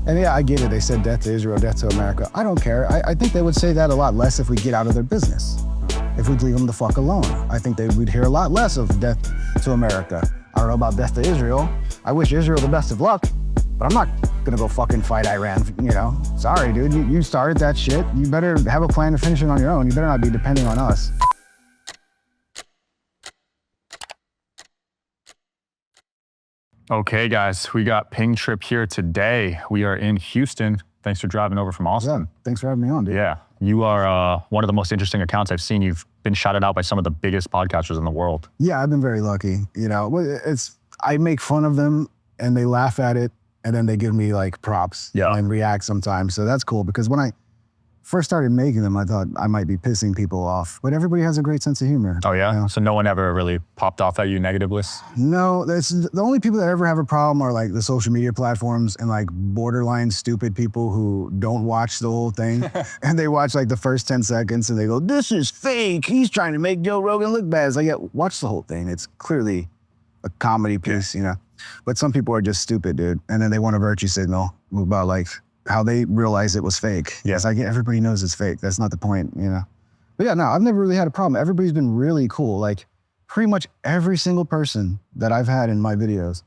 And yeah, I get it. They said death to Israel, death to America. I don't care. I think they would say that a lot less if we get out of their business. If we'd leave them the fuck alone. I think we'd hear a lot less of death to America. I don't know about death to Israel. I wish Israel the best of luck, but I'm not gonna go fucking fight Iran, you know? Sorry, dude, you started that shit. You better have a plan to finish it on your own. You better not be depending on us. Okay, guys, we got Pingtrip here today. We are in Houston. Thanks for driving over from Austin. Yeah, thanks for having me on, dude. Yeah, you are one of the most interesting accounts I've seen. You've been shouted out by some of the biggest podcasters in the world. Yeah, I've been very lucky. You know, I make fun of them and they laugh at it and then they give me like props and react sometimes. So that's cool because when I first started making them, I thought I might be pissing people off, but everybody has a great sense of humor. Oh yeah? You know? So no one ever really popped off at you negatively? No, the only people that ever have a problem are like the social media platforms and like borderline stupid people who don't watch the whole thing. And they watch like the first 10 seconds and they go, this is fake. He's trying to make Joe Rogan look bad. It's like, yeah, watch the whole thing. It's clearly a comedy piece, you know? But some people are just stupid, dude. And then they want a virtue signal about like, how they realized it was fake. Yes, everybody knows it's fake. That's not the point, you know? But yeah, no, I've never really had a problem. Everybody's been really cool. Like pretty much every single person that I've had in my videos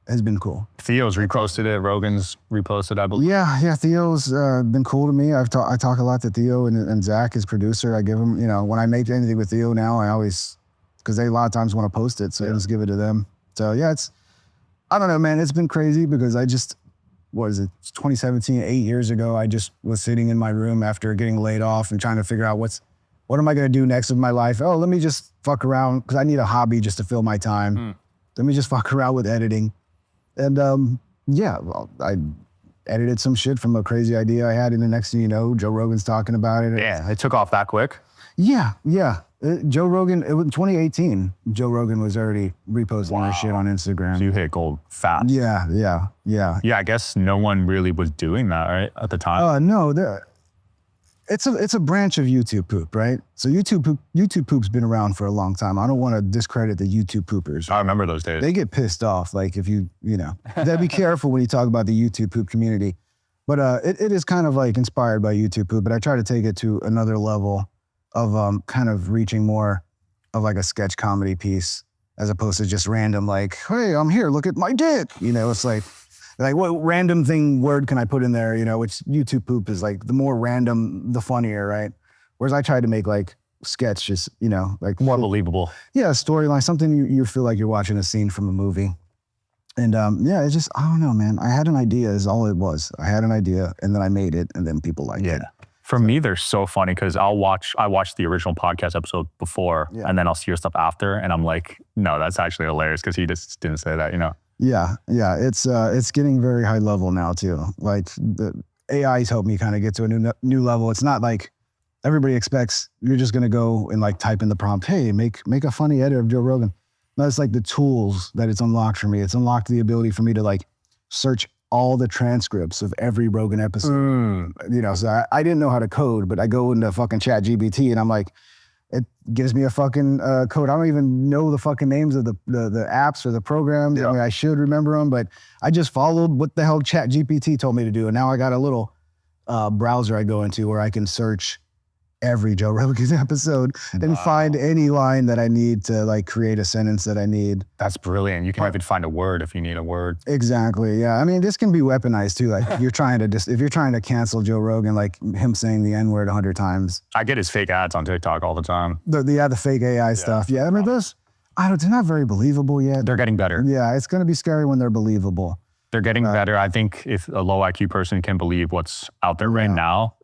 has been cool. Theo's reposted it, Rogan's reposted, I believe. Yeah, Theo's been cool to me. I talk a lot to Theo and Zach, his producer. I give him, you know, when I make anything with Theo now, I always, because they a lot of times want to post it, so I just give it to them. So yeah, I don't know, man, it's been crazy because what is it, it's 2017, 8 years ago, I just was sitting in my room after getting laid off and trying to figure out what am I gonna do next with my life? Oh, let me just fuck around, because I need a hobby just to fill my time. Let me just fuck around with editing. And yeah, well, I edited some shit from a crazy idea I had, and the next thing you know, Joe Rogan's talking about it. Yeah, it took off that quick. Yeah. Joe Rogan, it was 2018, Joe Rogan was already reposting his shit on Instagram. So you hit gold fast. Yeah. Yeah, I guess no one really was doing that, right, at the time? No, it's a branch of YouTube poop, right? So YouTube poop's been around for a long time. I don't want to discredit the YouTube poopers. I remember those days. They get pissed off, like if you know. Be careful when you talk about the YouTube poop community. But it is kind of like inspired by YouTube poop, but I try to take it to another level of kind of reaching more of like a sketch comedy piece as opposed to just random like, hey, I'm here, look at my dick. You know, it's like what random word can I put in there, you know, which YouTube poop is like the more random, the funnier, right? Whereas I tried to make like sketch just, you know, like more believable. Yeah, storyline, something you feel like you're watching a scene from a movie. And yeah, it's just, I don't know, man. I had an idea is all it was. I had an idea and then I made it and then people liked it. For me, they're so funny because I watched the original podcast episode before and then I'll see your stuff after and I'm like, no, that's actually hilarious because he just didn't say that, you know? Yeah, it's getting very high level now too. Like the AI's helped me kind of get to a new level. It's not like everybody expects you're just gonna go and like type in the prompt, hey, make a funny edit of Joe Rogan. No, it's like the tools that it's unlocked for me. It's unlocked the ability for me to like search all the transcripts of every Rogan episode. You know, so I didn't know how to code, but I go into fucking ChatGPT and I'm like, it gives me a fucking code. I don't even know the fucking names of the apps or the programs. I mean, I should remember them, but I just followed what the hell ChatGPT told me to do. And now I got a little browser I go into where I can search every Joe Rogan episode and find any line that I need to like create a sentence that I need. That's brilliant. You can even find a word if you need a word. Exactly. Yeah. I mean, this can be weaponized too. Like if you're trying to cancel Joe Rogan, like him saying the N-word 100 times. I get his fake ads on TikTok all the time. The fake AI stuff. Yeah. I mean, they're not very believable yet. They're getting better. Yeah. It's going to be scary when they're believable. They're getting better. I think if a low IQ person can believe what's out there right now,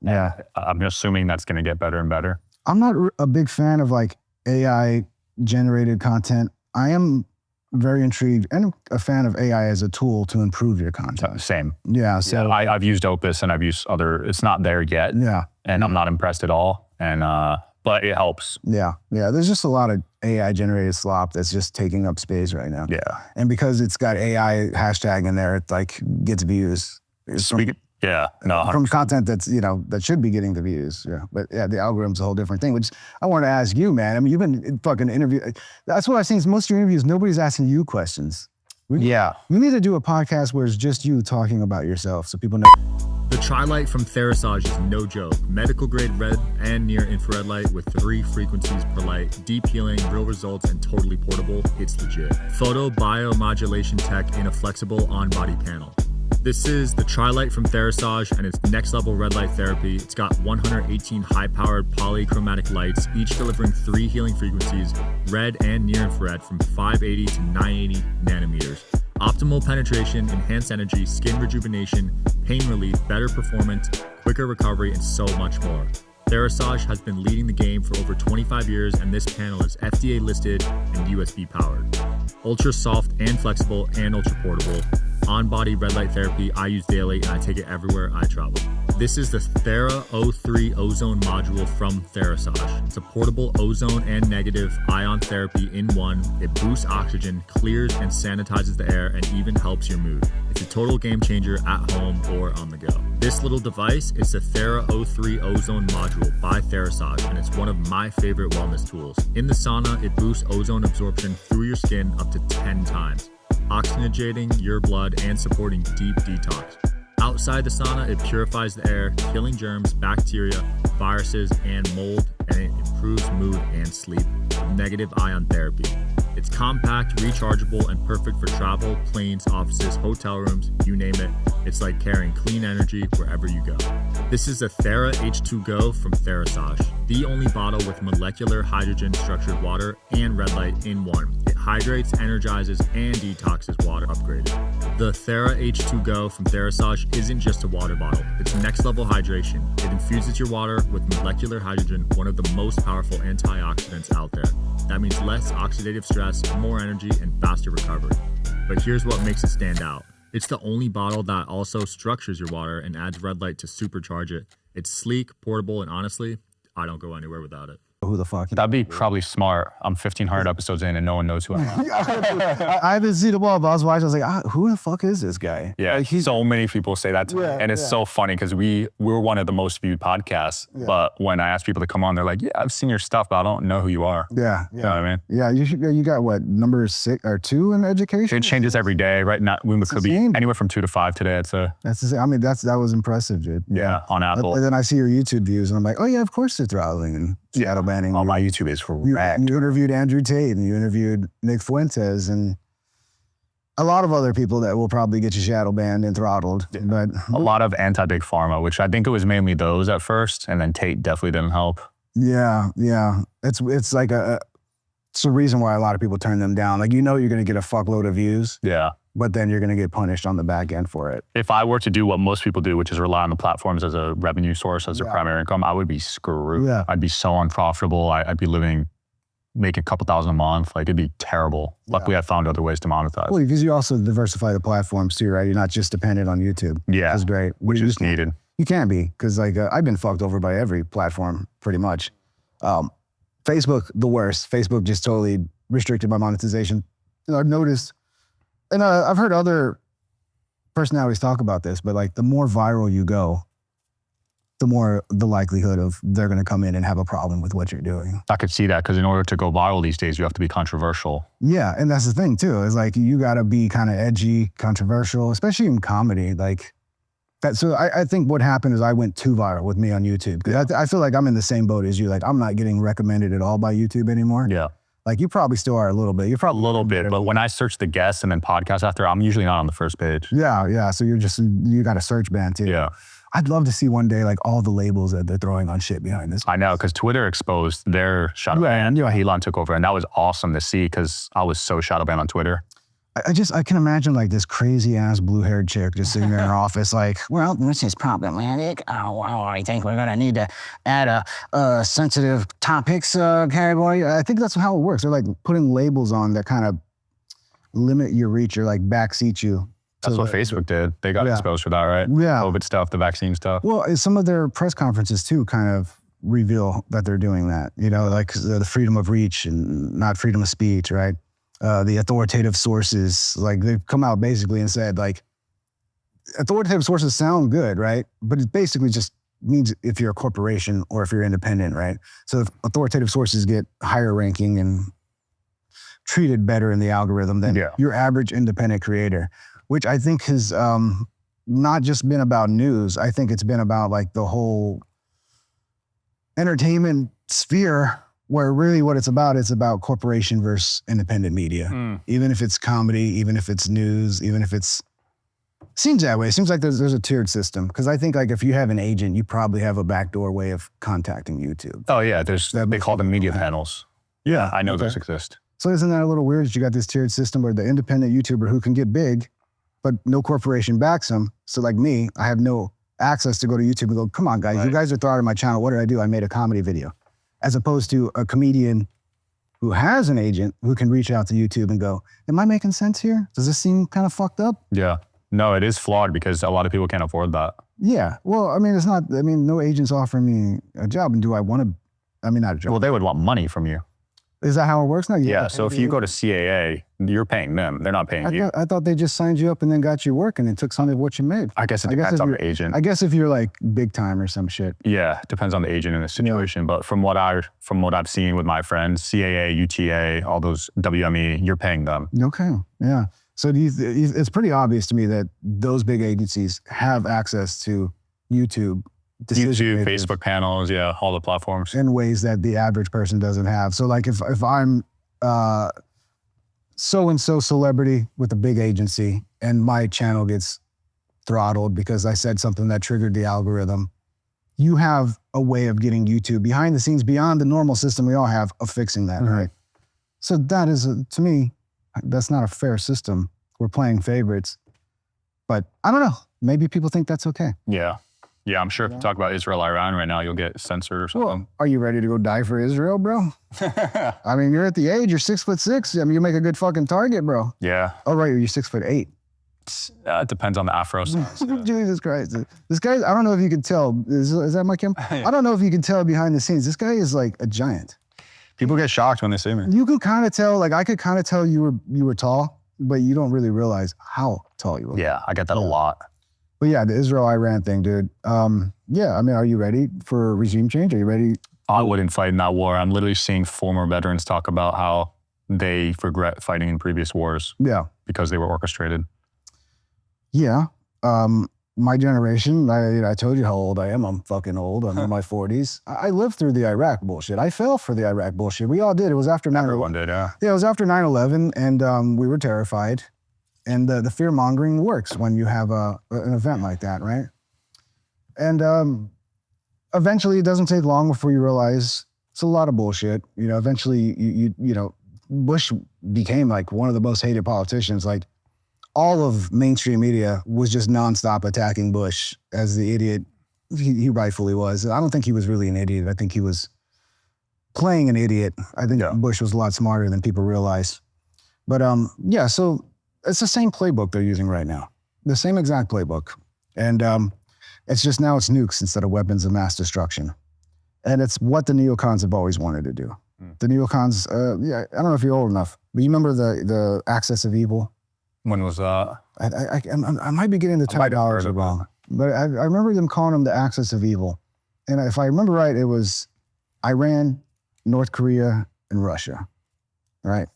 I'm assuming that's going to get better and better. I'm not a big fan of like AI generated content. I am very intrigued and a fan of AI as a tool to improve your content. Same. Yeah. So I've used Opus and I've used other, it's not there yet. Yeah. And I'm not impressed at all. And, but it helps. Yeah. There's just a lot of AI generated slop that's just taking up space right now. Yeah. And because it's got AI hashtag in there, it like gets views. From content that's, you know, that should be getting the views. Yeah. But yeah, the algorithm's a whole different thing, which I want to ask you, man. I mean, you've been fucking interviewed. That's what I've seen is most of your interviews, nobody's asking you questions. We need to do a podcast where it's just you talking about yourself so people know. The Tri-Light from Therasage is no joke. Medical grade red and near infrared light with 3 frequencies per light, deep healing, real results, and totally portable. It's legit. Photo biomodulation tech in a flexible on-body panel. This is the Tri-Light from Therasage and it's next level red light therapy. It's got 118 high-powered polychromatic lights, each delivering 3 healing frequencies, red and near infrared from 580 to 980 nanometers. Optimal penetration, enhanced energy, skin rejuvenation, pain relief, better performance, quicker recovery, and so much more. Therasage has been leading the game for over 25 years, and this panel is FDA listed and USB powered. Ultra soft and flexible and ultra portable. On-body red light therapy I use daily and I take it everywhere I travel. This is the Thera O3 ozone module from Therasage. It's a portable ozone and negative ion therapy in one. It boosts oxygen, clears and sanitizes the air, and even helps your mood. It's a total game changer at home or on the go. This little device is the Thera O3 ozone module by Therasage, and it's one of my favorite wellness tools. In the sauna, it boosts ozone absorption through your skin up to 10 times, oxygenating your blood and supporting deep detox. Outside the sauna, it purifies the air, killing germs, bacteria, viruses, and mold, and it improves mood and sleep with negative ion therapy. It's compact, rechargeable, and perfect for travel, planes, offices, hotel rooms, you name it. It's like carrying clean energy wherever you go. This is the Thera H2 Go from Therasage, the only bottle with molecular hydrogen structured water and red light in one. It hydrates, energizes, and detoxes water upgraded. The Thera H2 Go from Therasage isn't just a water bottle, it's next level hydration. It infuses your water with molecular hydrogen, one of the most powerful antioxidants out there. That means less oxidative stress, more energy, and faster recovery. But here's what makes it stand out. It's the only bottle that also structures your water and adds red light to supercharge it. It's sleek, portable, and honestly, I don't go anywhere without it. Who the fuck? That'd be probably smart. I'm 1,500 episodes in and no one knows who I am. I haven't seen the ball, but I was watching. I was like, who the fuck is this guy? Yeah, Like, so many people say that to me. And it's so funny because we're one of the most viewed podcasts. Yeah. But when I ask people to come on, they're like, yeah, I've seen your stuff, but I don't know who you are. Yeah. You know what I mean? Yeah, you got what, number 6 or 2 in education? It changes every day. Right now, we could be insane. anywhere from 2 to 5 today. It's That's the same. I mean, that was impressive, dude. yeah, on Apple. And then I see your YouTube views and I'm like, oh yeah, of course they're throttling and shadowbanning. Oh, my YouTube is You wrecked. interviewed Andrew Tate and you interviewed Nick Fuentes and a lot of other people that will probably get you shadow banned and throttled. Yeah. But A lot of anti-big pharma, which I think it was mainly those at first, and then Tate definitely didn't help. yeah, it's like it's the reason why a lot of people turn them down. Like, you know, you're gonna get a fuckload of views, Yeah. but then you're gonna get punished on the back end for it. If I were to do what most people do, which is rely on the platforms as a revenue source, as their Yeah. primary income, I would be screwed. Yeah. I'd be so unprofitable. I'd be making a couple thousand a month. Like, it'd be terrible. Luckily, I found other ways to monetize. Well, because you also diversify the platforms too, right? You're not just dependent on YouTube. Yeah, That's great. which You is just- needed. You can't be, because like I've been fucked over by every platform pretty much. Facebook, the worst. Facebook just totally restricted my monetization. You know, I've noticed, and I've heard other personalities talk about this, but like the more viral you go, the more the likelihood of they're going to come in and have a problem with what you're doing. I could see that because in order to go viral these days, you have to be controversial. Yeah, and that's the thing too. Is like you got to be kind of edgy, controversial, especially in comedy. Like that. So I think what happened is I went too viral with me on YouTube. 'Cause I feel like I'm in the same boat as you. Like, I'm not getting recommended at all by YouTube anymore. Yeah, Like, you probably still are a little bit. You're a probably little bit. But when I search the guests and then podcasts after, I'm usually not on the first page. Yeah. So you got a search ban too. Yeah, I'd love to see one day like all the labels that they're throwing on shit behind this. I know, because Twitter exposed their shadow ban. Elon took over, and that was awesome to see because I was so shadow banned on Twitter. I can imagine like this crazy ass blue-haired chick just sitting there in her office like, Well, this is problematic. Oh, well, I think we're gonna need to add a sensitive topics category. I think that's how it works. They're like putting labels on that kind of limit your reach or like backseat you. That's what Facebook did. They got exposed for that, right? Yeah. COVID stuff, the vaccine stuff. Well, some of their press conferences too kind of reveal that they're doing that, you know, like the freedom of reach and not freedom of speech, right? The authoritative sources, like they've come out basically and said like, authoritative sources sound good, right? But it basically just means if you're a corporation or if you're independent, right? So if authoritative sources get higher ranking and treated better in the algorithm than Yeah. your average independent creator, which I think has not just been about news. I think it's been about like the whole entertainment sphere, where really what it's about corporation versus independent media. Even if it's comedy, even if it's news, even if it's, seems that way. It seems like there's a tiered system. Because I think like if you have an agent, you probably have a backdoor way of contacting YouTube. Oh yeah, they call them media panels. Yeah, I know those exist. So isn't that a little weird that you got this tiered system where the independent YouTuber who can get big, but no corporation backs him. So like me, I have no access to go to YouTube and go, come on guys, you guys are throwing my channel. What did I do? I made a comedy video. As opposed to a comedian who has an agent who can reach out to YouTube and go, am I making sense here? Does this seem kind of fucked up? Yeah. No, it is flawed because a lot of people can't afford that. Yeah. Well, I mean, it's not, I mean, no agent's offering me a job. And do I want to, I mean, not a job. Well, they would want money from you. Is that how it works now? Yeah. So if you go to CAA, you're paying them. They're not paying you. I thought they just signed you up and then got you working and took some of what you made. I guess it depends on the agent. I guess if you're like big time or some shit. Yeah, it depends on the agent and the situation. But from what I've seen with my friends, CAA, UTA, all those WME, you're paying them. Okay. Yeah. So it's pretty obvious to me that those big agencies have access to YouTube Facebook panels, yeah, all the platforms. In ways that the average person doesn't have. So like if I'm so-and-so celebrity with a big agency and my channel gets throttled because I said something that triggered the algorithm, you have a way of getting YouTube behind the scenes beyond the normal system we all have of fixing that, right? So that is, to me, that's not a fair system. We're playing favorites. But I don't know, maybe people think that's okay. Yeah. Yeah, I'm sure if you talk about Israel, Iran right now, you'll get censored or something. Well, are you ready to go die for Israel, bro? I mean, you're at the age, you're 6'6". I mean, you make a good fucking target, bro. Yeah. Oh, right, you're 6'8". It depends on the afro size. Yeah. Jesus Christ. This guy, I don't know if you can tell. Is that my cam? I don't know if you can tell behind the scenes. This guy is like a giant. People get shocked when they see me. You could kind of tell, like I could kind of tell you were tall, but you don't really realize how tall you were. Yeah, I get that a lot. But yeah, the Israel-Iran thing, dude. Yeah, I mean, are you ready for regime change? Are you ready? I wouldn't fight in that war. I'm literally seeing former veterans talk about how they regret fighting in previous wars. Yeah. Because they were orchestrated. Yeah. My generation, I told you how old I am. I'm fucking old. I'm in my 40s. I lived through the Iraq bullshit. I fell for the Iraq bullshit. We all did. It was after 9/11. Everyone did, yeah. Yeah, it was after 9/11, and we were terrified. And the fear mongering works when you have an event like that, right? And eventually, it doesn't take long before you realize it's a lot of bullshit. You know, eventually, you know, Bush became like one of the most hated politicians. Like all of mainstream media was just nonstop attacking Bush as the idiot he rightfully was. I don't think he was really an idiot. I think he was playing an idiot. I think Bush was a lot smarter than people realize. But yeah, so it's the same playbook they're using right now. The same exact playbook. And it's just now it's nukes instead of weapons of mass destruction. And it's what the neocons have always wanted to do. The neocons, yeah, I don't know if you're old enough, but you remember the Axis of Evil? When was that? I might be getting the $10 wrong, but I remember them calling them the Axis of Evil. And if I remember right, it was Iran, North Korea, and Russia, right?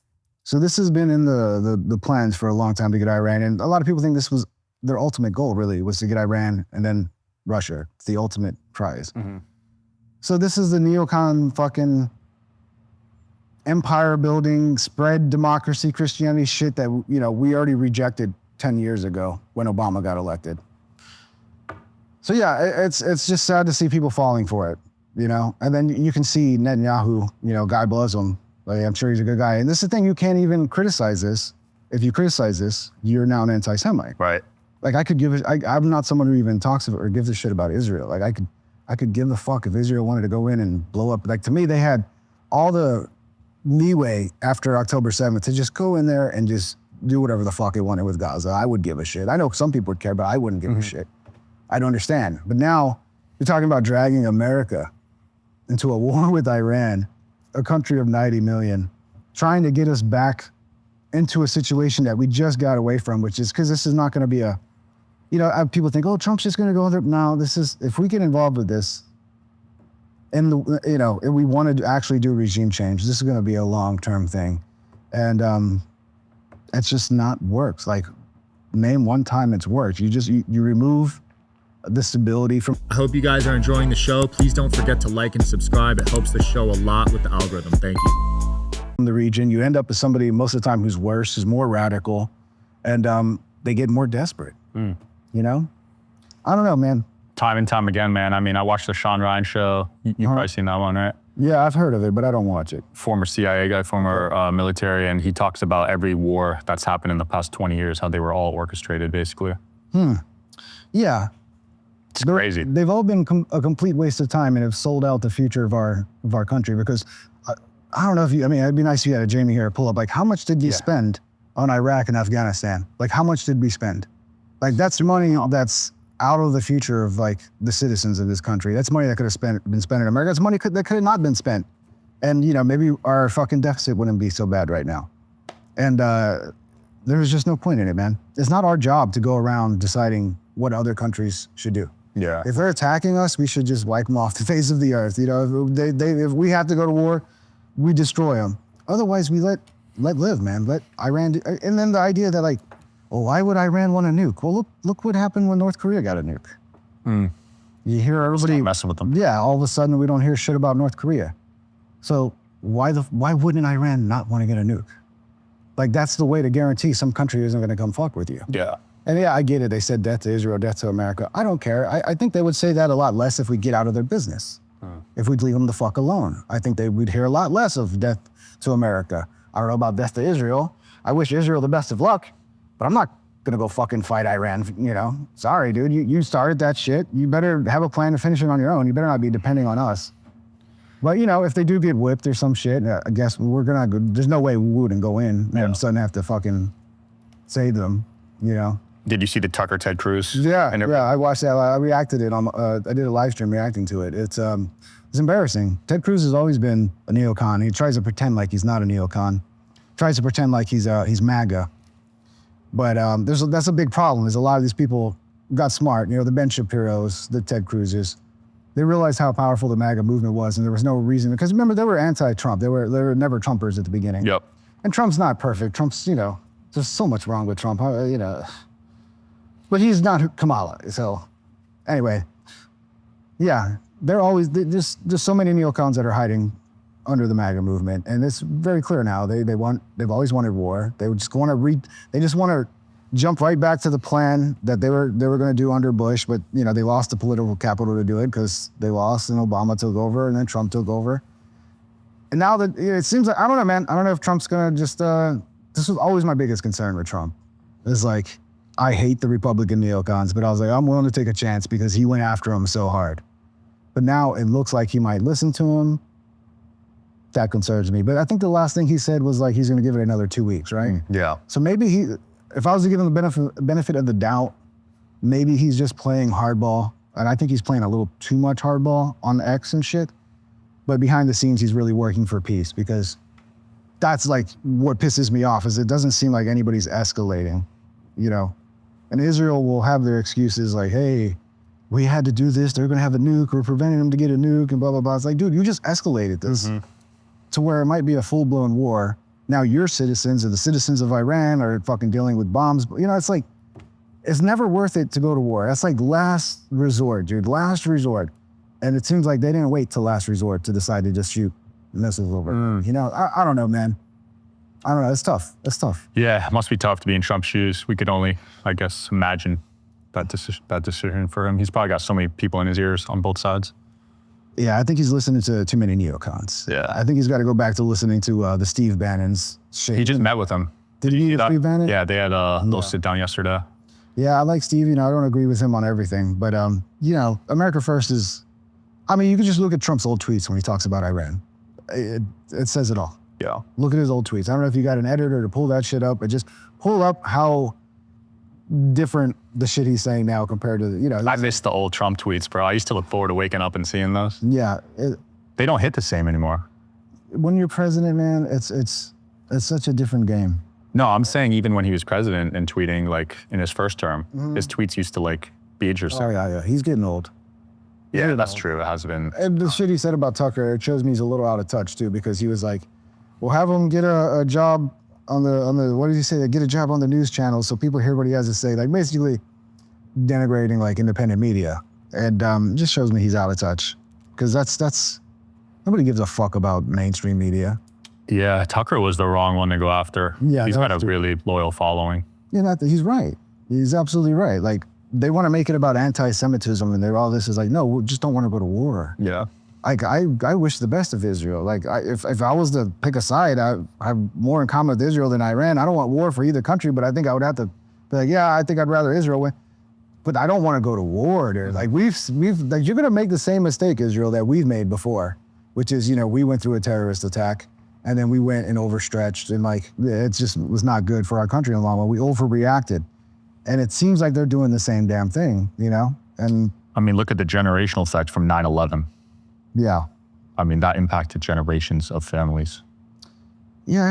So this has been in the plans for a long time to get Iran. And a lot of people think this was their ultimate goal, really, was to get Iran and then Russia. It's the ultimate prize. So this is the neocon fucking empire building, spread democracy, Christianity shit that, you know, we already rejected 10 years ago when Obama got elected. So yeah, it's just sad to see people falling for it, you know? And then you can see Netanyahu, you know, God bless him. Like, I'm sure he's a good guy. And this is the thing, you can't even criticize this. If you criticize this, you're now an anti-Semite. Right. Like I could give it, I'm not someone who even talks or gives a shit about Israel. Like I could give a fuck if Israel wanted to go in and blow up. Like to me, they had all the leeway after October 7th to just go in there and just do whatever the fuck they wanted with Gaza. I would give a shit. I know some people would care, but I wouldn't give a shit. I don't understand. But now you're talking about dragging America into a war with Iran, a country of 90 million, trying to get us back into a situation that we just got away from, which is because this is not going to be a, you know, people think, oh, Trump's just going to go there. No, this is, if we get involved with this, and you know, if we want to actually do regime change, this is going to be a long-term thing. And it's just not works. Like, name one time it's worked. You remove the stability from I hope you guys are enjoying the show. Please don't forget to like and subscribe. It helps the show a lot with the algorithm. Thank you. the region. You end up with somebody most of the time who's worse, who's more radical, and they get more desperate. You know? I don't know, man. Time and time again, man. I mean, I watched the Sean Ryan show. You've probably seen that one, right? Yeah, I've heard of it, but I don't watch it. Former CIA guy, former military, and he talks about every war that's happened in the past 20 years, how they were all orchestrated, basically. Yeah. It's crazy. They've all been a complete waste of time and have sold out the future of our country because I don't know if you, I mean, it'd be nice if you had a Jamie here pull up, like how much did you spend on Iraq and Afghanistan? Like how much did we spend? Like that's money that's out of the future of like the citizens of this country. That's money that could have been spent in America. It's money that could have not been spent. And you know, maybe our fucking deficit wouldn't be so bad right now. And there's just no point in it, man. It's not our job to go around deciding what other countries should do. Yeah. If they're attacking us, we should just wipe them off the face of the earth. You know, if we have to go to war, we destroy them. Otherwise, we let live, man. Let Iran do, and then the idea that like, well, why would Iran want a nuke? Well, look what happened when North Korea got a nuke. You hear everybody messing with them. Yeah, all of a sudden we don't hear shit about North Korea. So why wouldn't Iran not want to get a nuke? Like that's the way to guarantee some country isn't going to come fuck with you. Yeah. And yeah, I get it. They said death to Israel, death to America. I don't care. I think they would say that a lot less if we get out of their business. If we'd leave them the fuck alone. I think we'd hear a lot less of death to America. I don't know about death to Israel. I wish Israel the best of luck, but I'm not gonna go fucking fight Iran, you know? Sorry, dude, you started that shit. You better have a plan to finish it on your own. You better not be depending on us. But you know, if they do get whipped or some shit, I guess we're gonna go, there's no way we wouldn't go in and suddenly have to fucking save them, you know? Did you see the Tucker Ted Cruz? Yeah, I watched that. I reacted it on. I did a live stream reacting to it. It's embarrassing. Ted Cruz has always been a neocon. He tries to pretend like he's not a neocon. Tries to pretend like he's MAGA. But that's a big problem. Is a lot of these people got smart. You know, the Ben Shapiro's, the Ted Cruz's. They realized how powerful the MAGA movement was, and there was no reason. Because remember, they were anti-Trump. They were never Trumpers at the beginning. Yep. And Trump's not perfect. Trump's, you know, there's so much wrong with Trump. You know. But he's not Kamala, so anyway, yeah, there's so many neocons that are hiding under the MAGA movement, and it's very clear now. They've always wanted war. They just want to jump right back to the plan that they were going to do under Bush, but you know they lost the political capital to do it because they lost and Obama took over and then Trump took over, and now that it seems like I don't know, man. I don't know if Trump's going to just. This was always my biggest concern with Trump. It's like. I hate the Republican neocons, but I was like, I'm willing to take a chance because he went after him so hard. But now it looks like he might listen to him. That concerns me. But I think the last thing he said was like, he's going to give it another 2 weeks, right? Yeah. So maybe if I was to give him the benefit of the doubt, maybe he's just playing hardball. And I think he's playing a little too much hardball on X and shit. But behind the scenes, he's really working for peace because that's like what pisses me off is it doesn't seem like anybody's escalating, you know? And Israel will have their excuses like, hey, we had to do this. They're going to have a nuke. We're preventing them to get a nuke and blah, blah, blah. It's like, dude, you just escalated this to where it might be a full-blown war. Now your citizens or the citizens of Iran are fucking dealing with bombs. You know, it's like, it's never worth it to go to war. That's like last resort, dude, last resort. And it seems like they didn't wait till last resort to decide to just shoot and this is over. You know, I don't know, man. I don't know, it's tough, Yeah, it must be tough to be in Trump's shoes. We could only, I guess, imagine that decision for him. He's probably got so many people in his ears on both sides. Yeah, I think he's listening to too many neocons. Yeah. I think he's got to go back to listening to the Steve Bannon's shit. He just met with him. Did he meet with Steve Bannon? Yeah, they had a little sit down yesterday. Yeah, I like Steve. You know, I don't agree with him on everything, but you know, America First is, I mean, you can just look at Trump's old tweets when he talks about Iran. It says it all. Yeah. Look at his old tweets. I don't know if you got an editor to pull that shit up, but just pull up how different the shit he's saying now compared to, you know. I miss the old Trump tweets, bro. I used to look forward to waking up and seeing those. Yeah. They don't hit the same anymore. When you're president, man, it's such a different game. No, I'm saying even when he was president and tweeting like in his first term, his tweets used to like be interesting. Oh, yeah. He's getting old. Yeah, that's true. It has been. And the shit he said about Tucker, it shows me he's a little out of touch too, because he was like, we'll have him get a job on the what did you say? Like, get a job on the news channel so people hear what he has to say. Like basically denigrating like independent media, and just shows me he's out of touch, because that's nobody gives a fuck about mainstream media. Yeah, Tucker was the wrong one to go after. Yeah, he's got a really loyal following. Yeah, he's right. He's absolutely right. Like, they want to make it about anti-Semitism, and all this is like, no, we just don't want to go to war. Yeah. Like, I wish the best of Israel. Like, if I was to pick a side, I have more in common with Israel than Iran. I don't want war for either country, but I think I would have to be like, yeah, I think I'd rather Israel win. But I don't want to go to war there. Like, we've like, you're gonna make the same mistake, Israel, that we've made before, which is, we went through a terrorist attack, and then we went and overstretched, and like, it just was not good for our country in the long run. We overreacted. And it seems like they're doing the same damn thing, And I mean, look at the generational effect from 9/11. yeah. I mean, that impacted generations of families. Yeah, I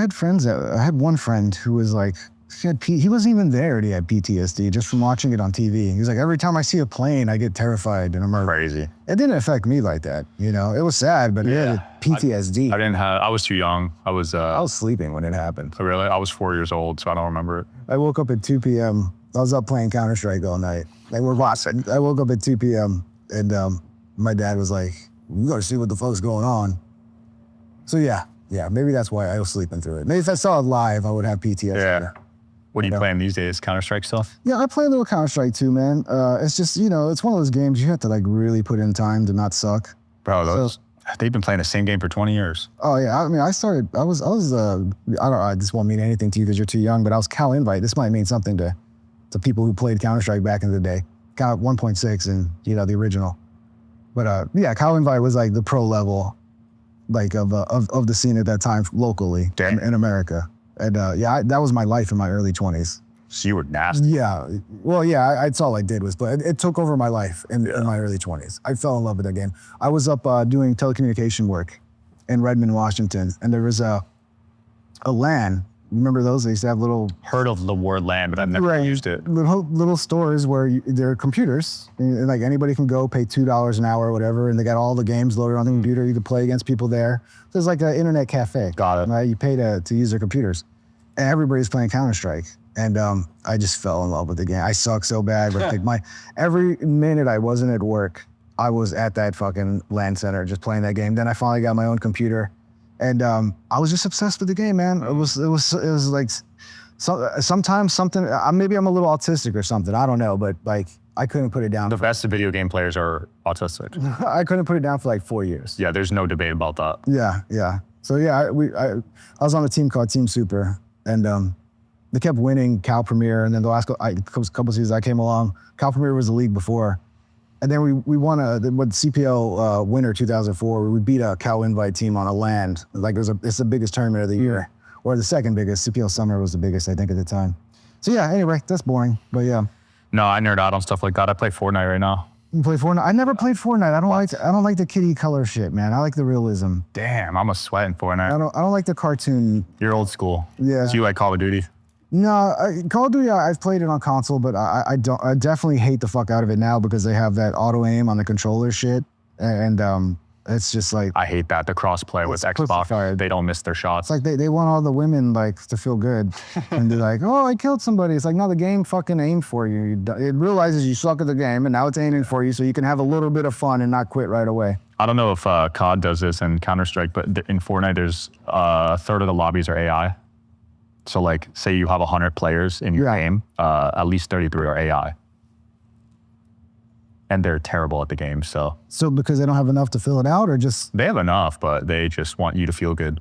had one friend who was like, he wasn't even there, and he had PTSD just from watching it on TV. He was like, every time I see a plane, I get terrified and I'm Crazy. It didn't affect me like that, It was sad, but it had PTSD. I was too young. I was sleeping when it happened. really, I was 4 years old, so I don't remember it. I woke up at 2 p.m. I was up playing Counter-Strike all night. I woke up at 2 p.m. and my dad was like, we gotta see what the fuck's going on. So yeah, maybe that's why I was sleeping through it. Maybe if I saw it live, I would have PTSD. Yeah. What are you playing these days? Counter-Strike stuff? Yeah, I play a little Counter-Strike too, man. It's just, it's one of those games you have to like really put in time to not suck. Bro, they've been playing the same game for 20 years. Oh yeah, I mean, I this won't mean anything to you because you're too young, but I was Cal Invite. This might mean something to people who played Counter-Strike back in the day. Cal 1.6 and, the original. But yeah, Cal Invite was like the pro level, like of the scene at that time locally in America. And that was my life in my early 20s. So you were nasty. Yeah, well, yeah, that's all I did was play. It took over my life in my early 20s. I fell in love with that game. I was up doing telecommunication work in Redmond, Washington, and there was a LAN. Remember those? They used to have little... Heard of the word LAN, but I've never used it. Little stores where there are computers, and like anybody can go pay $2 an hour or whatever, and they got all the games loaded on the computer. You can play against people there. There's like an internet cafe. Got it. Right? You pay to use their computers. And everybody's playing Counter-Strike. And I just fell in love with the game. I suck so bad, but like every minute I wasn't at work, I was at that fucking LAN center just playing that game. Then I finally got my own computer. And I was just obsessed with the game, man. It was like, sometimes something, maybe I'm a little autistic or something, I don't know, but like, I couldn't put it down. The best video game players are autistic. I couldn't put it down for like 4 years. Yeah, there's no debate about that. Yeah. So yeah, I was on a team called Team Super, and they kept winning Cal Premier, and then the last couple seasons I came along, Cal Premier was the league before. And then we won CPL winter 2004. We beat a Cal Invite team on a LAN. Like it's the biggest tournament of the year, or the second biggest. CPL Summer was the biggest, I think, at the time. So yeah, anyway, that's boring, but yeah. No, I nerd out on stuff like that. I play Fortnite right now. You play Fortnite? I never played Fortnite. I don't like the kitty color shit, man. I like the realism. Damn, I'm a sweat in Fortnite. I don't like the cartoon. You're old school. Yeah. So you like Call of Duty? No, Call of Duty, I've played it on console, but I definitely hate the fuck out of it now because they have that auto aim on the controller shit, and it's just like... I hate that, the crossplay with Xbox. They don't miss their shots. It's like they want all the women like to feel good, and they're like, oh, I killed somebody. It's like, no, the game fucking aimed for you. It realizes you suck at the game, and now it's aiming for you so you can have a little bit of fun and not quit right away. I don't know if COD does this in Counter-Strike, but in Fortnite, there's a third of the lobbies are AI. So like, say you have 100 players in your game, at least 33 are AI. And they're terrible at the game, so. So because they don't have enough to fill it out, or just? They have enough, but they just want you to feel good.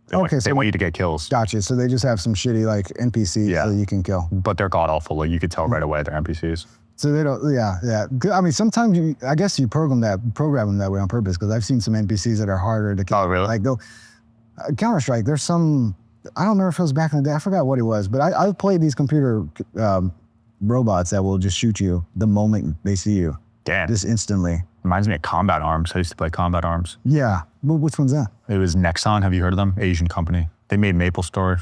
They want you to get kills. Gotcha, so they just have some shitty like NPCs that you can kill. But they're god-awful, like you could tell right away they're NPCs. So they don't, yeah. I mean, sometimes I guess you program them that way on purpose, because I've seen some NPCs that are harder to kill. Oh, really? Like Counter-Strike, there's some, I don't remember if it was back in the day, I forgot what it was, but I've played these computer robots that will just shoot you the moment they see you. Damn. Just instantly. Reminds me of Combat Arms. I used to play Combat Arms. Yeah. Which one's that? It was Nexon. Have you heard of them? Asian company. They made MapleStory.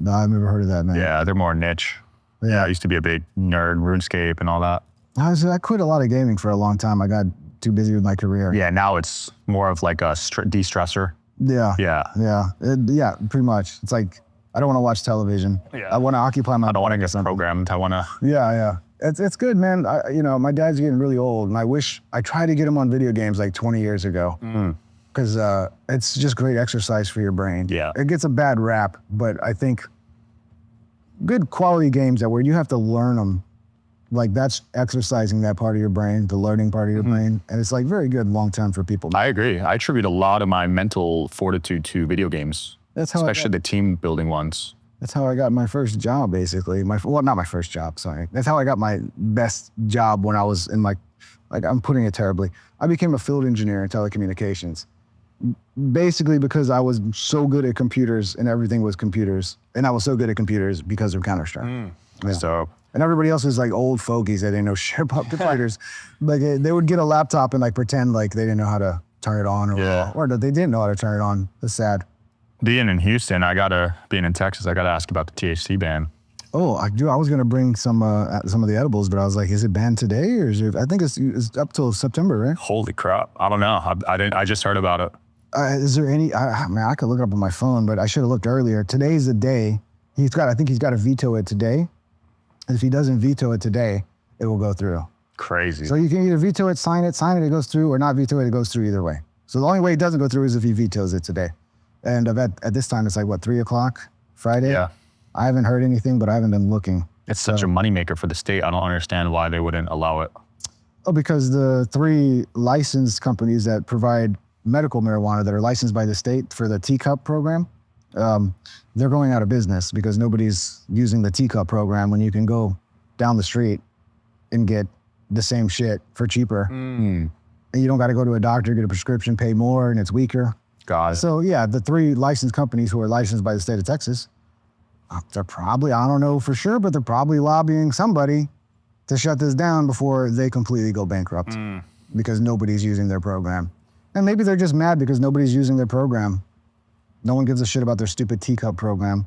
No, I've never heard of that, man. Yeah, they're more niche. Yeah, I used to be a big nerd, RuneScape and all that. I quit a lot of gaming for a long time. I got too busy with my career. Yeah, now it's more of like a de-stressor. Yeah. Yeah. Yeah. Yeah, pretty much. It's like I don't want to watch television. Yeah. I want to occupy my. I don't want to brain with get something. programmed. I want to. Yeah. It's good, man. My dad's getting really old, and I tried to get him on video games like 20 years ago, because it's just great exercise for your brain. Yeah. It gets a bad rap, but I think good quality games that where you have to learn them, like that's exercising that part of your brain, the learning part of your brain, and it's like very good long term for people. I agree. I attribute a lot of my mental fortitude to video games, That's how especially the team building ones. That's how I got my first job, basically. Well, not my first job, sorry. That's how I got my best job when I was in like I'm putting it terribly. I became a field engineer in telecommunications. Basically because I was so good at computers and everything was computers. And I was so good at computers because of Counter-Strike. Yeah. So And everybody else was like old fogies that didn't know shit about computers. Like they would get a laptop and like pretend like they didn't know how to turn it on or that they didn't know how to turn it on. It's sad. being in Houston, being in Texas, I got to ask about the THC ban. Oh, I do. I was gonna bring some of the edibles, but I was like, is it banned today or is it? I think it's up till September, right? Holy crap! I don't know. I just heard about it. Is there any? I could look it up on my phone, but I should have looked earlier. Today's the day. I think he's got to veto it today. And if he doesn't veto it today, it will go through. Crazy. So you can either veto it, sign it, it goes through, or not veto it goes through either way. So the only way it doesn't go through is if he vetoes it today. And at this time, it's like, what, 3 o'clock Friday? Yeah. I haven't heard anything, but I haven't been looking. It's such a moneymaker for the state. I don't understand why they wouldn't allow it. Oh, because the 3 licensed companies that provide medical marijuana that are licensed by the state for the teacup program, they're going out of business because nobody's using the teacup program when you can go down the street and get the same shit for cheaper. And you don't got to go to a doctor, get a prescription, pay more, and it's weaker. Got it. So yeah, the 3 licensed companies who are licensed by the state of Texas, they're probably, I don't know for sure, but they're probably lobbying somebody to shut this down before they completely go bankrupt because nobody's using their program. And maybe they're just mad because nobody's using their program. No one gives a shit about their stupid teacup program.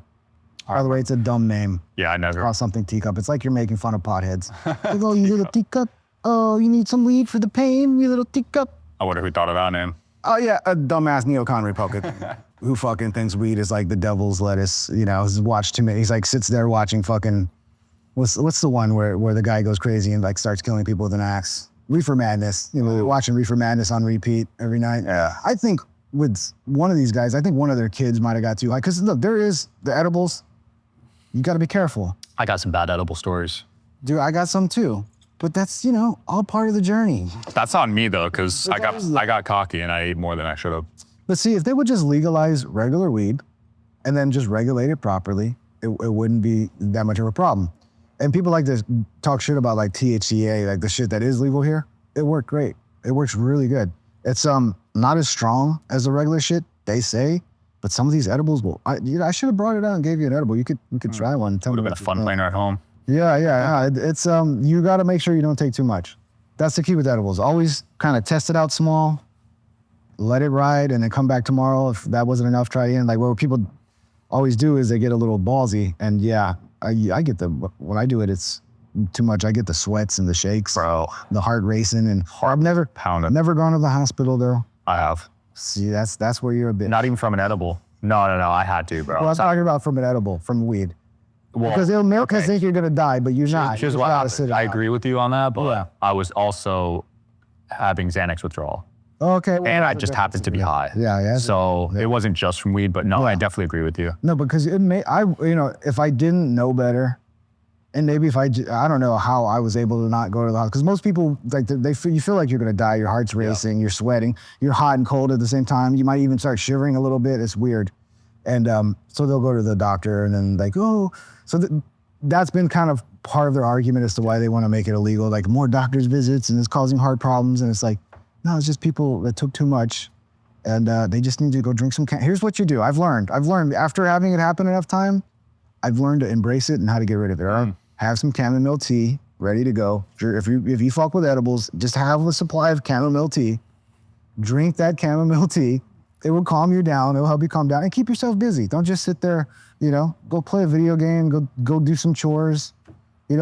By the way, it's a dumb name. Yeah, I never. Call something teacup. It's like you're making fun of potheads. Like, oh, you little teacup. Oh, you need some weed for the pain, you little teacup. I wonder who thought of that name. Oh yeah, a dumbass neocon Republican who fucking thinks weed is like the devil's lettuce. You know, he's watched too many. He's like sits there watching fucking. What's the one where the guy goes crazy and like starts killing people with an axe? Reefer Madness. You know, watching Reefer Madness on repeat every night. Yeah. I think with one of these guys, I think one of their kids might have got too high. Because look, there is the edibles. You got to be careful. I got some bad edible stories. Dude, I got some too. But that's, all part of the journey. That's on me though, because I got cocky and I ate more than I should have. But see, if they would just legalize regular weed and then just regulate it properly, it wouldn't be that much of a problem. And people like to talk shit about like THCA, like the shit that is legal here. It worked great. It works really good. It's not as strong as the regular shit, they say, but some of these edibles will, I should have brought it out and gave you an edible. You could try one. Would have been a fun planner at home. Yeah. It's you got to make sure you don't take too much. That's the key with edibles. Always kind of test it out small, let it ride, and then come back tomorrow. If that wasn't enough, try again. Like what people always do is they get a little ballsy, and yeah, I get when I do it, it's too much. I get the sweats and the shakes, Bro. the heart racing, and I've never gone to the hospital though. I have. See, that's where you're a bit. Not even from an edible. No, I had to, bro. Well, I'm talking about from an edible, from weed. Well, Because Americans think you're gonna die, but you're not. Here's You what gotta happened. sit it I out. agree with you on that, but Yeah. I was also having Xanax withdrawal. Okay. well, And I that's just a happened to be high. Yeah. So it wasn't just from weed, but no, I definitely agree with you. No, because if I didn't know better, and maybe if I don't know how I was able to not go to the hospital. Because most people, like, you feel like you're gonna die. Your heart's racing, you're sweating, you're hot and cold at the same time. You might even start shivering a little bit. It's weird. And so they'll go to the doctor and then like, that's been kind of part of their argument as to why they want to make it illegal, like more doctor's visits and it's causing heart problems. And it's like, no, it's just people that took too much and they just need to go drink some. Here's what you do. I've learned after having it happen enough time, I've learned to embrace it and how to get rid of it. Have some chamomile tea ready to go. If you fuck with edibles, just have a supply of chamomile tea. Drink that chamomile tea. It will calm you down. It will help you calm down and keep yourself busy. Don't just sit there, go play a video game, go do some chores.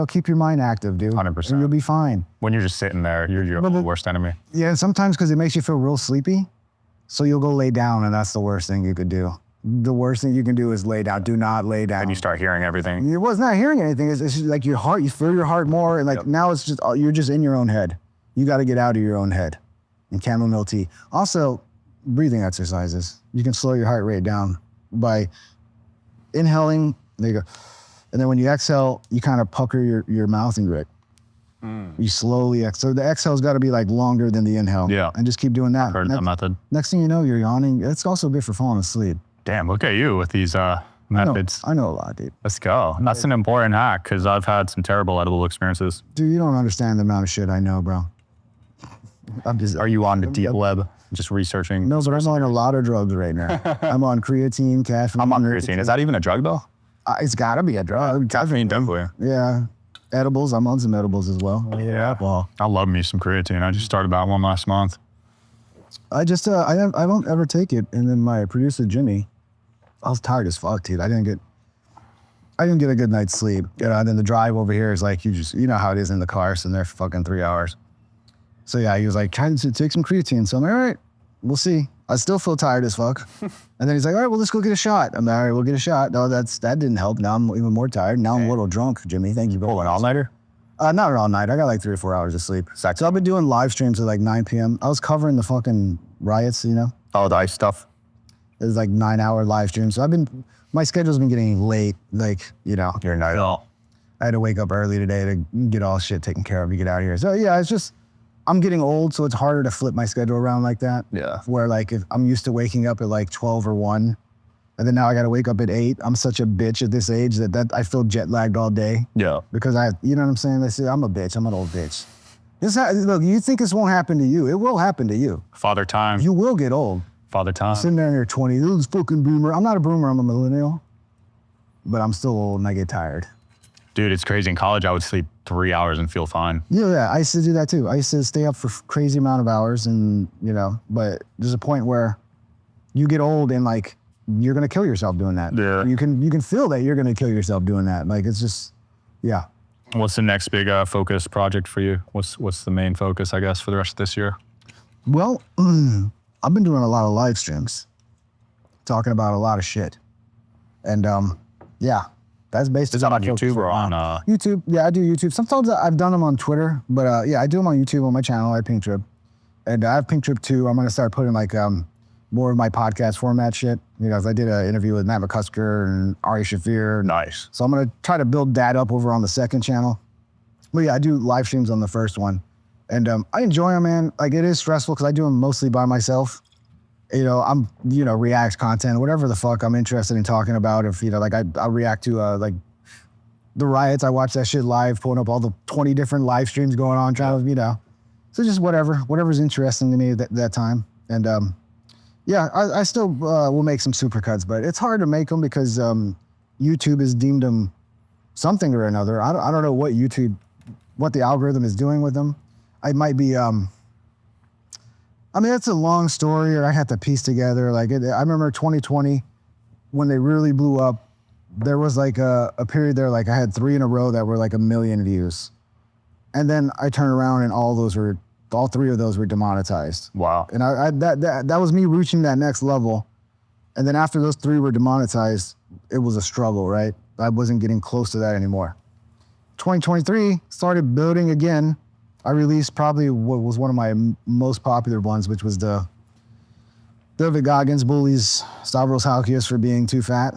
Keep your mind active, dude. 100%. And you'll be fine. When you're just sitting there, you're your worst enemy. Yeah, and sometimes because it makes you feel real sleepy, so you'll go lay down and that's the worst thing you could do. the worst thing you can do is lay down. Do not lay down. And you start hearing everything. It was not hearing anything. It's just like your heart. You feel your heart more, and like now it's just you're just in your own head. You got to get out of your own head. And chamomile tea. Also, breathing exercises. You can slow your heart rate down by inhaling. There you go. And then when you exhale, you kind of pucker your mouth and grit. You slowly exhale. So the exhale's got to be like longer than the inhale. Yeah. And just keep doing that. Heard that method. Next thing you know, you're yawning. It's also good for falling asleep. Damn, look at you with these methods. I know a lot, dude. Let's go. That's an important hack because I've had some terrible edible experiences. Dude, you don't understand the amount of shit I know, bro. Are you on the deep web just researching? No, but I'm on a lot of drugs right now. I'm on creatine, caffeine. I'm on creatine. Is that even a drug though? It's got to be a drug. Caffeine, definitely. Yeah. Edibles. I'm on some edibles as well. Yeah. Well, I love me some creatine. I just started that one last month. I just, I don't ever take it. And then my producer, Jimmy, I was tired as fuck, dude. I didn't get a good night's sleep. You know, and then the drive over here is like, you know how it is in the car, sitting there for fucking 3 hours. So yeah, he was like, trying to take some creatine. So I'm like, all right, we'll see. I still feel tired as fuck. And then he's like, all right, well, let's go get a shot. I'm like, all right, we'll get a shot. No, that didn't help. Now I'm even more tired. Now I'm a little drunk, Jimmy. Thank you. Oh, an all-nighter? Not an all-night. I got like 3 or 4 hours of sleep. So I've been doing live streams at like 9 p.m. I was covering the fucking riots, you know? Oh, the ice stuff. It was like 9-hour live stream. So my schedule's been getting late. Like, you know. You're night owl. I had to wake up early today to get all shit taken care of to get out of here. So yeah, it's just, I'm getting old, so it's harder to flip my schedule around like that. Yeah. Where like if I'm used to waking up at like 12 or 1, and then now I got to wake up at 8. I'm such a bitch at this age that I feel jet lagged all day. Yeah. Because you know what I'm saying? They say I'm a bitch. I'm an old bitch. Look, you think this won't happen to you? It will happen to you. Father time. You will get old. Father time. Sitting there in your 20s, this is fucking boomer. I'm not a boomer. I'm a millennial, but I'm still old and I get tired. Dude, it's crazy. In college, I would sleep 3 hours and feel fine. Yeah, I used to do that too. I used to stay up for crazy amount of hours, and you know, but there's a point where you get old and like you're gonna kill yourself doing that. Yeah. You can feel that you're gonna kill yourself doing that. Like it's just, yeah. What's the next big focus project for you? What's the main focus, I guess, for the rest of this year? Well, I've been doing a lot of live streams, talking about a lot of shit, and yeah. That's basically. Is that on YouTube or on? YouTube. Yeah, I do YouTube. Sometimes I've done them on Twitter, but yeah, I do them on YouTube on my channel at PinkTrip, and I have PinkTrip2. I'm gonna start putting like more of my podcast format shit. You know, I did an interview with Matt McCusker and Ari Shafir. Nice. So I'm gonna try to build that up over on the second channel. But yeah, I do live streams on the first one, and I enjoy them, man. Like it is stressful because I do them mostly by myself. You know, I'm, you know, react content, whatever the fuck I'm interested in talking about. If, you know, like I react to like the riots, I watch that shit live, pulling up all the 20 different live streams going on, trying to, you know. So just whatever's interesting to me at that time. And yeah, I still will make some supercuts, but it's hard to make them because YouTube has deemed them something or another. I don't know what the algorithm is doing with them. I might be, I mean, it's a long story, or I had to piece together. Like, I remember 2020, when they really blew up, there was like a period there, like I had 3 in a row that were like 1 million views. And then I turned around and all 3 of those were demonetized. Wow. And that was me reaching that next level. And then after those 3 were demonetized, it was a struggle, right? I wasn't getting close to that anymore. 2023, started building again. I released probably what was one of my most popular ones, which was the David Goggins bullies Stavros Halkias for being too fat.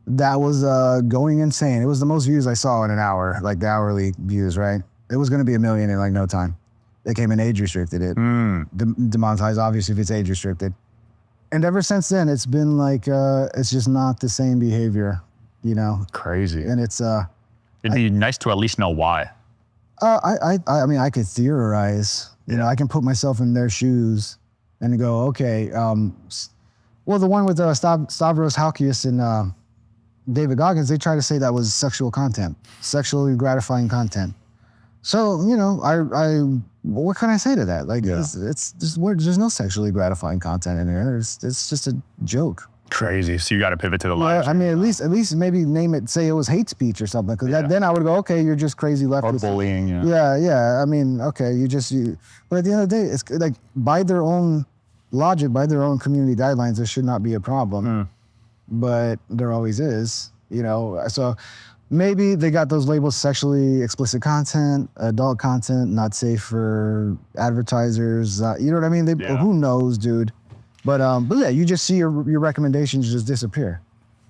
That was going insane. It was the most views I saw in an hour, like the hourly views, right? It was gonna be 1 million in like no time. They came in age restricted it. Demonetized, obviously, if it's age restricted. And ever since then, it's been like, it's just not the same behavior, you know? Crazy. And it's, it'd be nice to at least know why. I mean, I could theorize. You know, I can put myself in their shoes and go, okay. Well, the one with Stavros Halkias and David Goggins, they try to say that was sexual content, sexually gratifying content. So, you know, what can I say to that? Like, it's just there's no sexually gratifying content in there. It's just a joke. Crazy. So you got to pivot to the live. I mean, at least maybe name it, say it was hate speech or something, because then I would go, okay, you're just crazy leftist. Or bullying, Yeah. I mean, okay, but at the end of the day, it's like by their own logic, by their own community guidelines, there should not be a problem, but there always is, you know? So maybe they got those labels: sexually explicit content, adult content, not safe for advertisers. You know what I mean? Who knows, dude? But yeah, you just see your recommendations just disappear.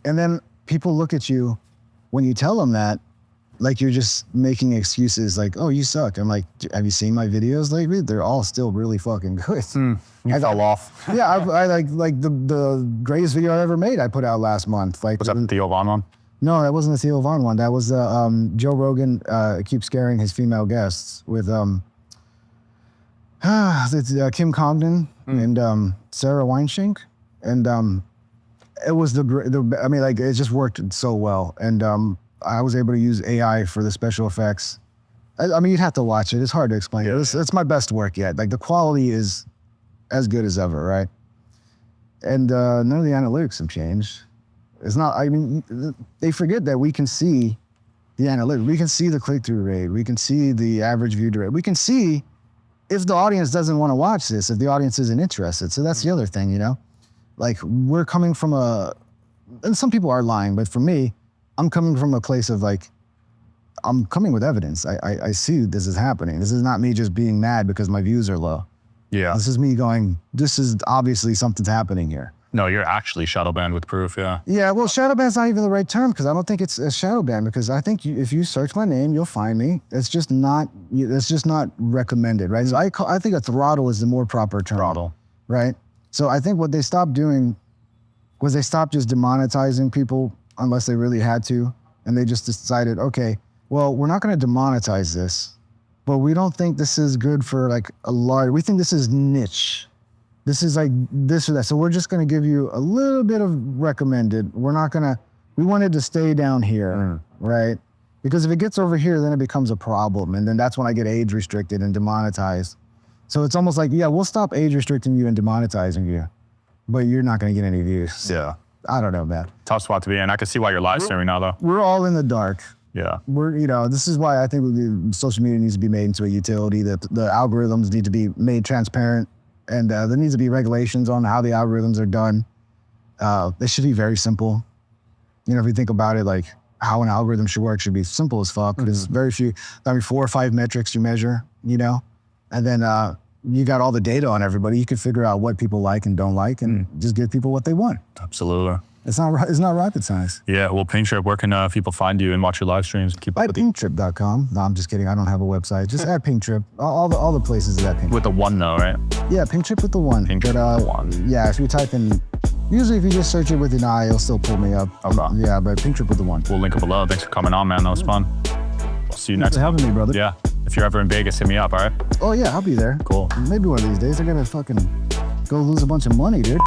And then people look at you when you tell them that, like you're just making excuses like, oh, you suck. I'm like, have you seen my videos lately? They're all still really fucking good. You fell off. Yeah, I like the greatest video I ever made I put out last month. Like, Was that the Theo Von one? no, that wasn't the Theo Von one. That was Joe Rogan keeps scaring his female guests with it's, Kim Congdon and Sarah Weinschenk. And it was I mean, like, it just worked so well. And I was able to use AI for the special effects. I mean, you'd have to watch it. It's hard to explain. It's my best work yet. Like, the quality is as good as ever, right? And none of the analytics have changed. It's not, I mean, they forget that we can see the analytics. We can see the click-through rate. We can see the average view rate. We can see if the audience doesn't want to watch this, if the audience isn't interested. So that's the other thing, you know? Like, we're coming from and some people are lying, but for me, I'm coming from a place of like, I'm coming with evidence. I see this is happening. This is not me just being mad because my views are low. Yeah. This is me going, this is obviously something's happening here. No, you're actually shadow banned with proof, yeah. Yeah, well, shadow ban's not even the right term, because I don't think it's a shadow ban, because I think if you search my name, you'll find me. It's just not recommended, right? So I think a throttle is the more proper term. Throttle. Right? So I think what they stopped doing was they stopped just demonetizing people unless they really had to. And they just decided, okay, well, we're not going to demonetize this, but we don't think this is good for like a large, we think this is niche. This is like this or that. So we're just going to give you a little bit of recommended. We're not going to, we wanted to stay down here, right? Because if it gets over here, then it becomes a problem. And then that's when I get age restricted and demonetized. So it's almost like, yeah, we'll stop age restricting you and demonetizing you, but you're not going to get any views. Yeah. I don't know, man. Tough spot to be in. I can see why you're live streaming now, though. We're all in the dark. Yeah. This is why I think social media needs to be made into a utility, that the algorithms need to be made transparent, and there needs to be regulations on how the algorithms are done. They should be very simple. You know, if you think about it, like how an algorithm should work should be simple as fuck. There's very few, 4 or 5 metrics you measure, you know? And then you got all the data on everybody. You can figure out what people like and don't like and just give people what they want. Absolutely. It's not rocket science. Yeah, well, Pingtr1p, where can people find you and watch your live streams? Keep up At with Pingtrip.com. No, I'm just kidding. I don't have a website. Just at Pingtrip. All the places is at Pingtrip. with the one though, right? Yeah, Pingtrip with the one. Pingtrip one. Yeah, if you type in, usually if you just search it with an I, it'll still pull me up. Okay. Yeah, but Pingtrip with the one. We'll link it below. Thanks for coming on, man. That was fun. We'll see you Thanks next for time. having me, brother. Yeah. If you're ever in Vegas, hit me up, all right? Oh yeah, I'll be there. Cool. Maybe one of these days. I gotta fucking go lose a bunch of money, dude.